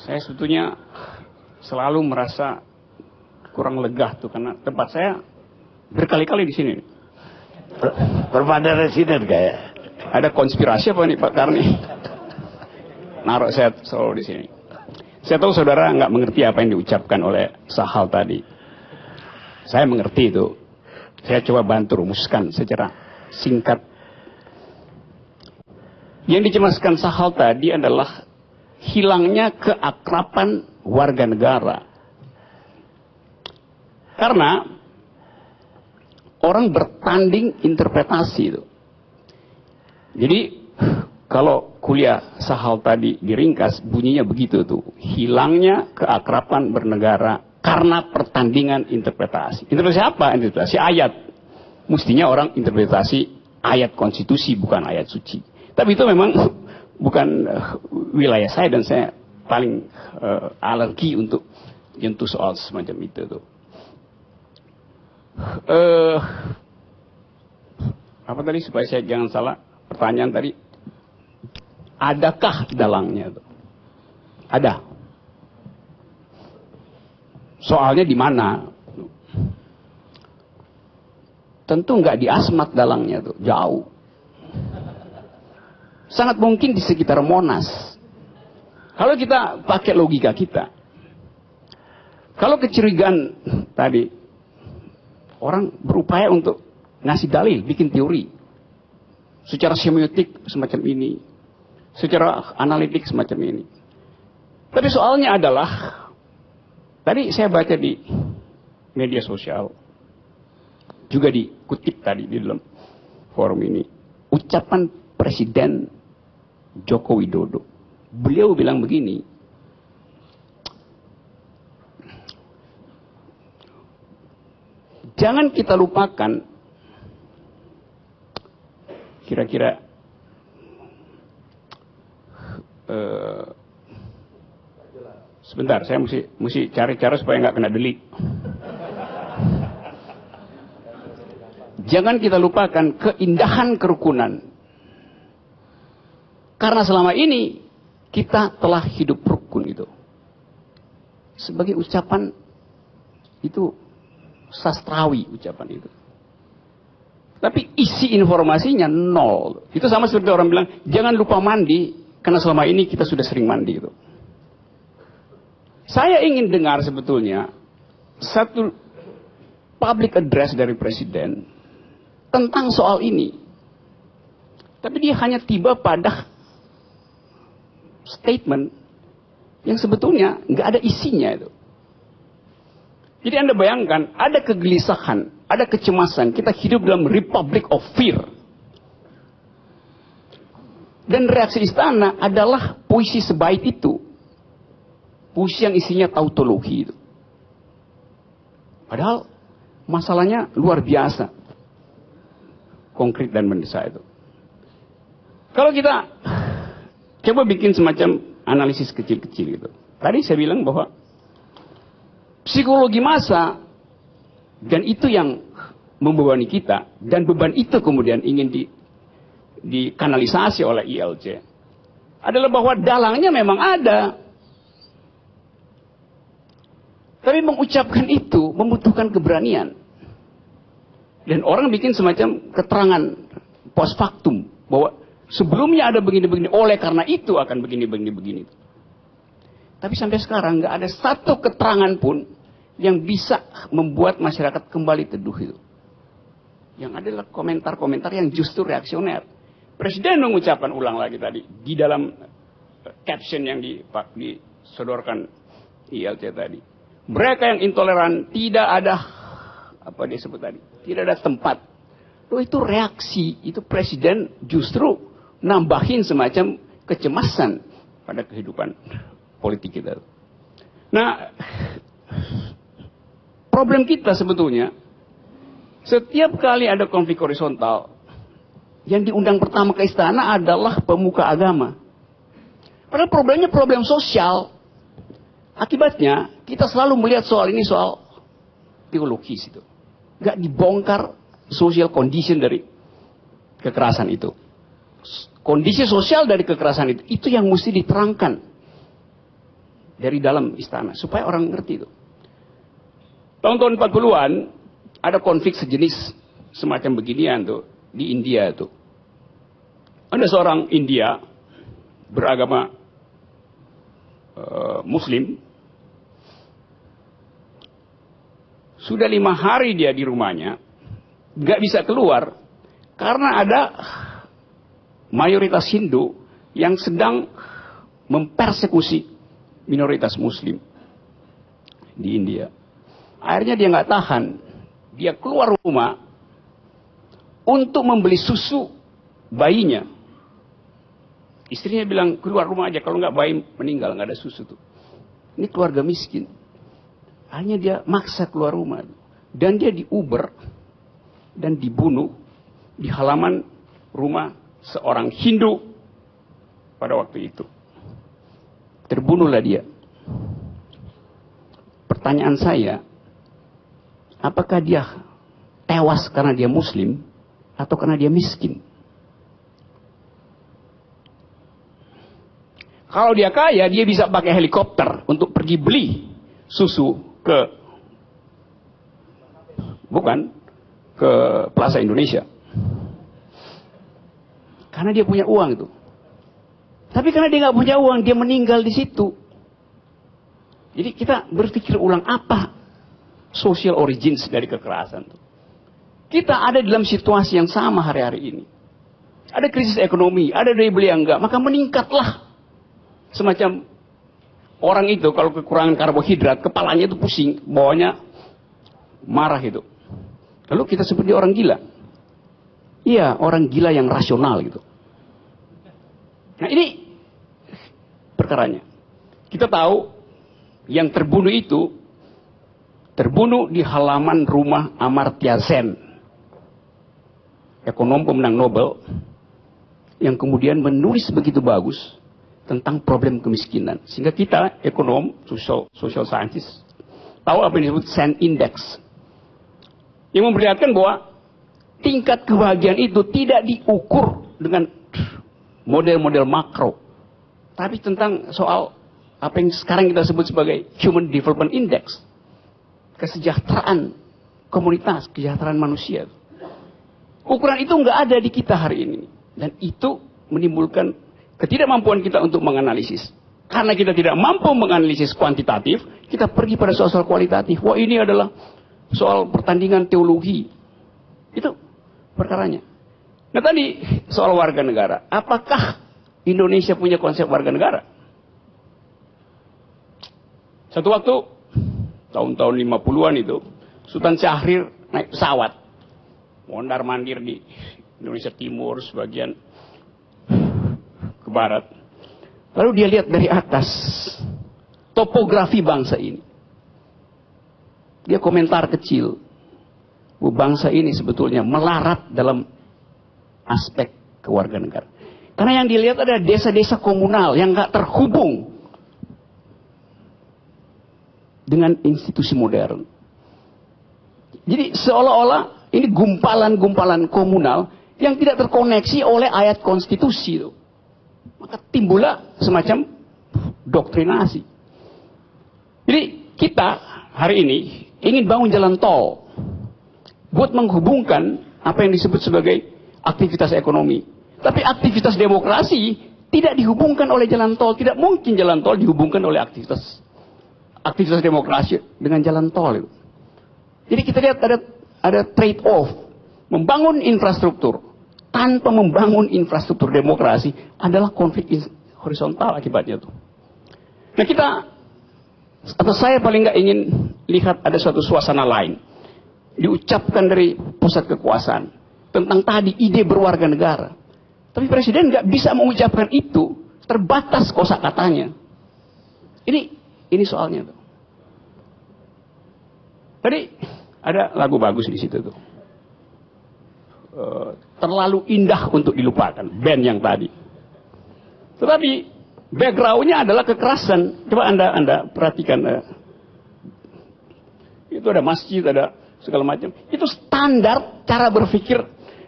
Saya sebetulnya selalu merasa kurang lega tuh karena tempat saya berkali-kali di sini. Perpada residen kayak. Ada konspirasi apa nih Pak Karni? Naruh saya selalu di sini. Saya tahu saudara nggak mengerti apa yang diucapkan oleh Sahal tadi. Saya mengerti itu. Saya coba bantu rumuskan secara singkat. Yang dicemaskan Sahal tadi adalah hilangnya keakraban warga negara. Karena orang bertanding interpretasi itu. Jadi kalau kuliah Sahal tadi diringkas bunyinya begitu tuh. Hilangnya keakraban bernegara karena pertandingan interpretasi. Interpretasi apa? Interpretasi ayat. Mestinya orang interpretasi ayat konstitusi bukan ayat suci. Tapi itu memang bukan wilayah saya dan saya paling alergi untuk nyentuh soal semacam itu tuh. Apa tadi supaya saya jangan salah pertanyaan tadi, adakah dalangnya tuh? Ada. Soalnya di mana? Tentu nggak di Asmat dalangnya tuh, jauh. Sangat mungkin di sekitar Monas. Kalau kita pakai logika kita, kalau kecurigaan tadi, orang berupaya untuk ngasih dalil, bikin teori, secara semiotik semacam ini, secara analitik semacam ini. Tapi soalnya adalah, tadi saya baca di media sosial, juga dikutip tadi di dalam forum ini, ucapan Presiden Joko Widodo. Beliau bilang begini, jangan kita lupakan, kira-kira sebentar, saya mesti cari cara supaya nggak kena delik. Jangan kita lupakan keindahan kerukunan. Karena selama ini kita telah hidup rukun itu. Sebagai ucapan itu sastrawi ucapan itu. Tapi isi informasinya nol. Itu sama seperti orang bilang, jangan lupa mandi karena selama ini kita sudah sering mandi itu. Saya ingin dengar sebetulnya satu public address dari Presiden tentang soal ini. Tapi dia hanya tiba pada statement yang sebetulnya nggak ada isinya itu. Jadi Anda bayangkan, ada kegelisahan, ada kecemasan. Kita hidup dalam republic of fear. Dan reaksi istana adalah puisi sebaik itu. Puisi yang isinya tautologi itu. Padahal masalahnya luar biasa. Konkret dan mendesak itu. Kalau kita coba bikin semacam analisis kecil-kecil gitu. Tadi saya bilang bahwa psikologi massa dan itu yang membebani kita, dan beban itu kemudian ingin dikanalisasi oleh ILC adalah bahwa dalangnya memang ada. Tapi mengucapkan itu membutuhkan keberanian. Dan orang bikin semacam keterangan post factum bahwa sebelumnya ada begini-begini, oleh karena itu akan begini-begini. Tapi sampai sekarang nggak ada satu keterangan pun yang bisa membuat masyarakat kembali teduh itu. Yang adalah komentar-komentar yang justru reaksioner. Presiden mengucapkan ulang lagi tadi di dalam caption yang disodorkan ILC tadi. Mereka yang intoleran tidak ada, apa dia sebut tadi, tidak ada tempat. Loh, itu reaksi, itu Presiden justru nambahin semacam kecemasan pada kehidupan politik kita. Nah, problem kita sebetulnya, setiap kali ada konflik horizontal, yang diundang pertama ke istana adalah pemuka agama. Padahal problemnya problem sosial. Akibatnya, kita selalu melihat soal ini soal teologis itu. Gak dibongkar social condition dari kekerasan itu. Kondisi sosial dari kekerasan itu yang mesti diterangkan. dari dalam istana supaya orang ngerti itu. Tahun-tahun 40-an ada konflik sejenis semacam beginian tuh di India tuh. Ada seorang India beragama Muslim, sudah 5 hari dia di rumahnya, nggak bisa keluar karena ada mayoritas Hindu yang sedang mempersekusi minoritas Muslim di India. Akhirnya dia nggak tahan, dia keluar rumah untuk membeli susu bayinya. Istrinya bilang keluar rumah aja, kalau nggak bayi meninggal, nggak ada susu tuh. Ini keluarga miskin. Akhirnya dia maksa keluar rumah dan dia diuber dan dibunuh di halaman rumah seorang Hindu pada waktu itu. Terbunuhlah dia. Pertanyaan saya, apakah dia tewas karena dia Muslim atau karena dia miskin? Kalau dia kaya, dia bisa pakai helikopter untuk pergi beli susu ke Plaza Indonesia. Karena dia punya uang itu. Tapi karena dia nggak punya uang, dia meninggal di situ. Jadi kita berpikir ulang, apa social origins dari kekerasan itu. Kita ada dalam situasi yang sama hari-hari ini. Ada krisis ekonomi, ada daya beli yang enggak, maka meningkatlah semacam orang itu kalau kekurangan karbohidrat, kepalanya itu pusing, bawahnya marah itu. Lalu kita sebut dia orang gila. Iya, orang gila yang rasional gitu. Nah ini perkaranya. Kita tahu yang terbunuh itu terbunuh di halaman rumah Amartya Sen, ekonom pemenang Nobel, yang kemudian menulis begitu bagus tentang problem kemiskinan. Sehingga kita, ekonom, social scientist, tahu apa yang disebut Sen Index. Yang memperlihatkan bahwa tingkat kebahagiaan itu tidak diukur dengan model-model makro. Tapi tentang soal apa yang sekarang kita sebut sebagai Human Development Index. Kesejahteraan komunitas, kesejahteraan manusia. Ukuran itu nggak ada di kita hari ini. Dan itu menimbulkan ketidakmampuan kita untuk menganalisis. Karena kita tidak mampu menganalisis kuantitatif, kita pergi pada soal-soal kualitatif. Wah, ini adalah soal pertandingan teologi. Itu perkaranya. Nah tadi soal warga negara. Apakah Indonesia punya konsep warga negara? Satu waktu, tahun-tahun 50-an itu, Sultan Syahrir naik pesawat. Mondar-mandir di Indonesia Timur, sebagian ke barat. Lalu dia lihat dari atas topografi bangsa ini. Dia komentar kecil. Bangsa ini sebetulnya melarat dalam aspek kewarganegaraan. Karena yang dilihat ada desa-desa komunal yang nggak terhubung dengan institusi modern. Jadi seolah-olah ini gumpalan-gumpalan komunal yang tidak terkoneksi oleh ayat konstitusi itu. Maka timbullah semacam doktrinasi. Jadi kita hari ini ingin bangun jalan tol buat menghubungkan apa yang disebut sebagai aktivitas ekonomi. Tapi aktivitas demokrasi tidak dihubungkan oleh jalan tol. Tidak mungkin jalan tol dihubungkan oleh aktivitas demokrasi dengan jalan tol itu. Jadi kita lihat ada trade off. Membangun infrastruktur tanpa membangun infrastruktur demokrasi adalah konflik horizontal akibatnya tuh. Nah kita, atau saya paling nggak ingin lihat ada suatu suasana lain diucapkan dari pusat kekuasaan tentang tadi ide berwarga negara. Tapi presiden nggak bisa mengucapkan itu, terbatas kosakatanya. Ini soalnya tuh. Tadi ada lagu bagus di situ tuh. Terlalu indah untuk dilupakan, band yang tadi. Tetapi backgroundnya adalah kekerasan. Coba anda perhatikan. Itu ada masjid, ada segala macam. Itu standar cara berpikir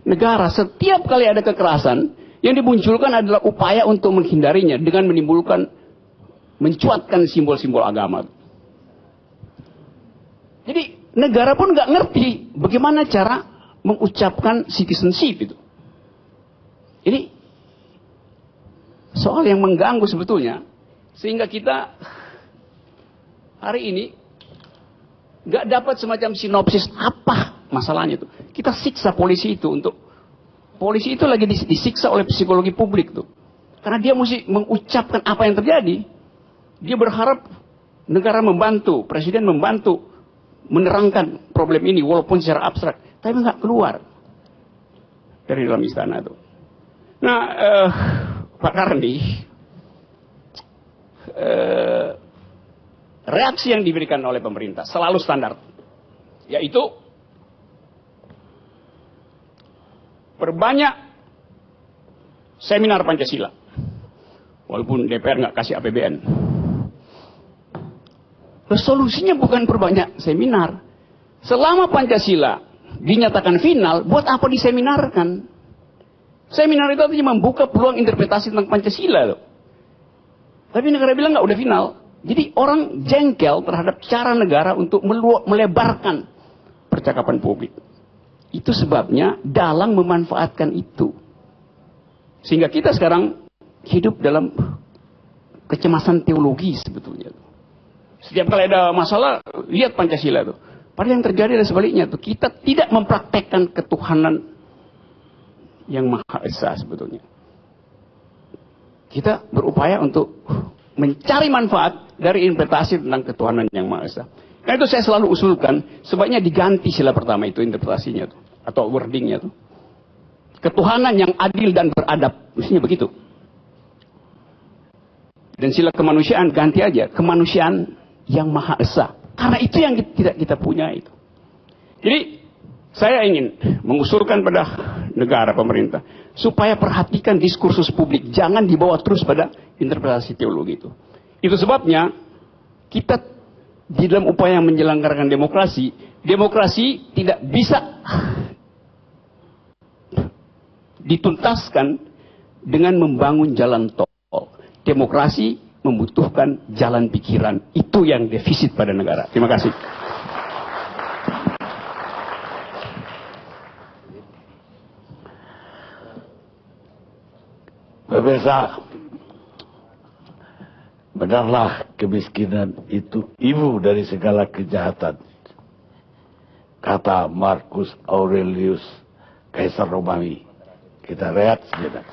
negara. Setiap kali ada kekerasan, yang dimunculkan adalah upaya untuk menghindarinya dengan menimbulkan mencuatkan simbol-simbol agama. Jadi negara pun nggak ngerti bagaimana cara mengucapkan citizenship itu. Ini soal yang mengganggu sebetulnya, sehingga kita hari ini nggak dapat semacam sinopsis apa masalahnya itu. Kita siksa polisi itu polisi itu lagi disiksa oleh psikologi publik tuh. Karena dia mesti mengucapkan apa yang terjadi. Dia berharap negara membantu, presiden membantu menerangkan problem ini walaupun secara abstrak, tapi nggak keluar dari dalam istana tuh. Nah, Pak Karni, reaksi yang diberikan oleh pemerintah selalu standar, yaitu perbanyak seminar Pancasila, walaupun DPR nggak kasih APBN. Solusinya bukan perbanyak seminar. Selama Pancasila dinyatakan final, buat apa diseminarkan? Seminar itu artinya membuka peluang interpretasi tentang Pancasila loh. Tapi negara bilang nggak udah final. Jadi orang jengkel terhadap cara negara untuk melebarkan percakapan publik. Itu sebabnya dalang memanfaatkan itu. Sehingga kita sekarang hidup dalam kecemasan teologi sebetulnya. Setiap kali ada masalah, lihat Pancasila itu. Padahal yang terjadi adalah sebaliknya tuh. Kita tidak mempraktekkan ketuhanan yang Maha Esa sebetulnya. Kita berupaya untuk mencari manfaat dari interpretasi tentang ketuhanan yang Maha Esa. Karena itu saya selalu usulkan, sebaiknya diganti sila pertama itu interpretasinya tuh, atau wordingnya tuh. Ketuhanan yang adil dan beradab, mestinya begitu. Dan sila kemanusiaan ganti aja, kemanusiaan yang Maha Esa. Karena itu yang tidak kita punya itu. Jadi saya ingin mengusulkan pada negara, pemerintah, supaya perhatikan diskursus publik, jangan dibawa terus pada interpretasi teologi itu. Itu sebabnya kita di dalam upaya menyelenggarakan demokrasi, demokrasi tidak bisa dituntaskan dengan membangun jalan tol. Demokrasi membutuhkan jalan pikiran. Itu yang defisit pada negara. Terima kasih. Pemirsa, benarlah kemiskinan itu ibu dari segala kejahatan, kata Marcus Aurelius, Kaisar Romawi. Kita rehat sejenak.